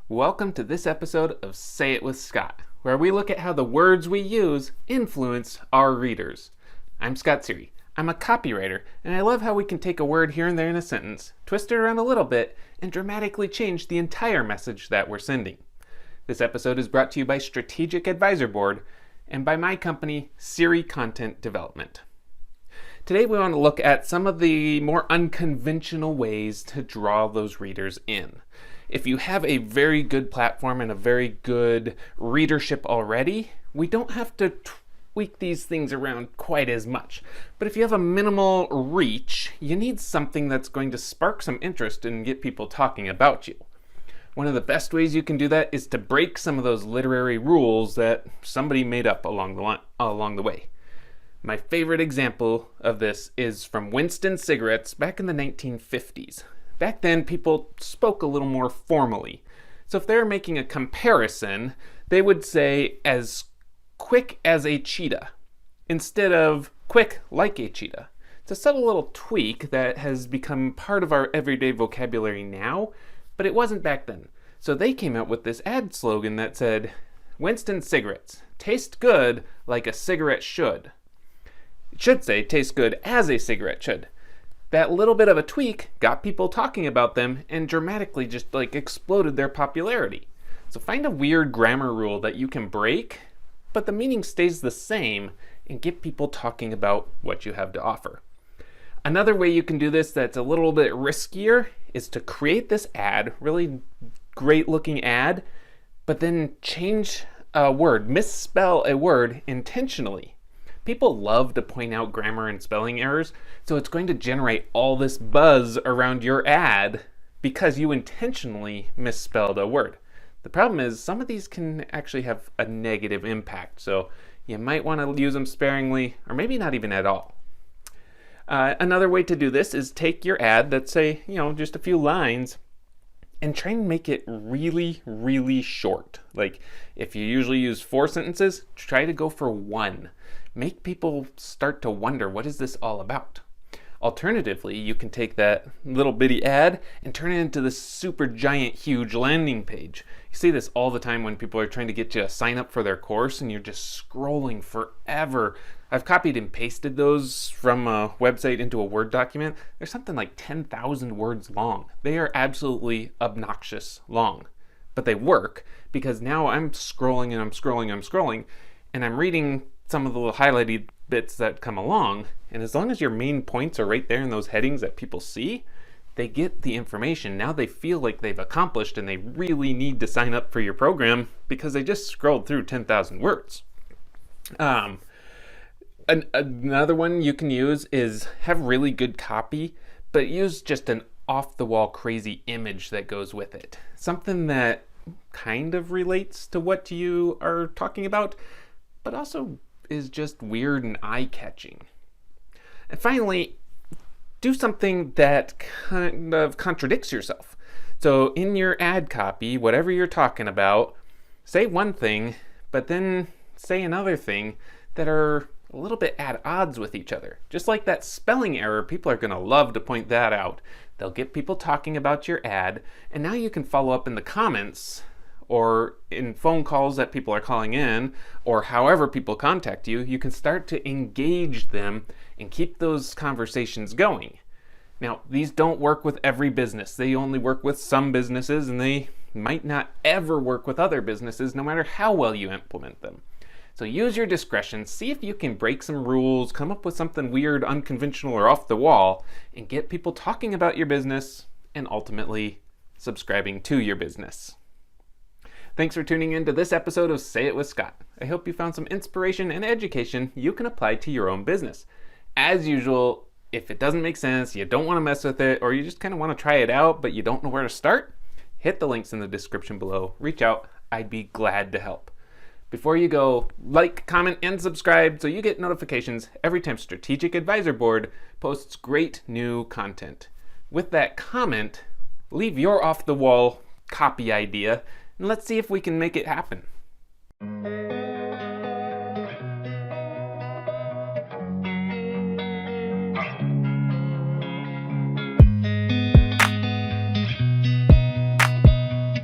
Welcome to this episode of Say It with Scott, where we look at how the words we use influence our readers. I'm Scott Sery. I'm a copywriter, and I love how we can take a word here and there in a sentence, twist it around a little bit, and dramatically change the entire message that we're sending. This episode is brought to you by Strategic Advisor Board and by my company, Sery Content Development. Today we want to look at some of the more unconventional ways to draw those readers in. If you have a very good platform and a very good readership already, we don't have to tweak these things around quite as much. But if you have a minimal reach, you need something that's going to spark some interest and get people talking about you. One of the best ways you can do that is to break some of those literary rules that somebody made up along the way. My favorite example of this is from Winston cigarettes back in the 1950s. Back then, people spoke a little more formally. So if they're making a comparison, they would say as quick as a cheetah instead of quick like a cheetah. It's a subtle little tweak that has become part of our everyday vocabulary now, but it wasn't back then. So they came out with this ad slogan that said, Winston cigarettes, taste good like a cigarette should. It should say, taste good as a cigarette should. That little bit of a tweak got people talking about them and dramatically just exploded their popularity. So find a weird grammar rule that you can break, but the meaning stays the same, and get people talking about what you have to offer. Another way you can do this that's a little bit riskier is to create this ad, really great looking ad, but then change a word, misspell a word intentionally. People love to point out grammar and spelling errors, so it's going to generate all this buzz around your ad because you intentionally misspelled a word. The problem is some of these can actually have a negative impact, so you might want to use them sparingly or maybe not even at all. Another way to do this is take your ad that's say, just a few lines and try and make it really, really short. Like if you usually use 4 sentences, try to go for 1. Make people start to wonder, what is this all about? Alternatively, you can take that little bitty ad and turn it into this super giant, huge landing page. You see this all the time when people are trying to get you to sign up for their course and you're just scrolling forever. I've copied and pasted those from a website into a Word document. They're something like 10,000 words long. They are absolutely obnoxious long, but they work because now I'm scrolling and I'm scrolling and I'm reading some of the little highlighted bits that come along, and as long as your main points are right there in those headings that people see, they get the information. Now they feel like they've accomplished and they really need to sign up for your program because they just scrolled through 10,000 words. Another one you can use is have really good copy, but use just an off-the-wall crazy image that goes with it. Something that kind of relates to what you are talking about, but also is just weird and eye-catching. And finally, do something that kind of contradicts yourself. So in your ad copy, whatever you're talking about, say one thing, but then say another thing that are a little bit at odds with each other. Just like that spelling error, people are going to love to point that out. They'll get people talking about your ad, and now you can follow up in the comments or in phone calls that people are calling in, or however people contact you, you can start to engage them and keep those conversations going. Now, these don't work with every business. They only work with some businesses, and they might not ever work with other businesses, no matter how well you implement them. So use your discretion, see if you can break some rules, come up with something weird, unconventional, or off the wall, and get people talking about your business and ultimately subscribing to your business. Thanks for tuning in to this episode of Say It with Scott. I hope you found some inspiration and education you can apply to your own business. As usual, if it doesn't make sense, you don't want to mess with it, or you just kind of want to try it out, but you don't know where to start, hit the links in the description below. Reach out. I'd be glad to help. Before you go, like, comment, and subscribe so you get notifications every time Strategic Advisor Board posts great new content. With that comment, leave your off-the-wall copy idea, and let's see if we can make it happen.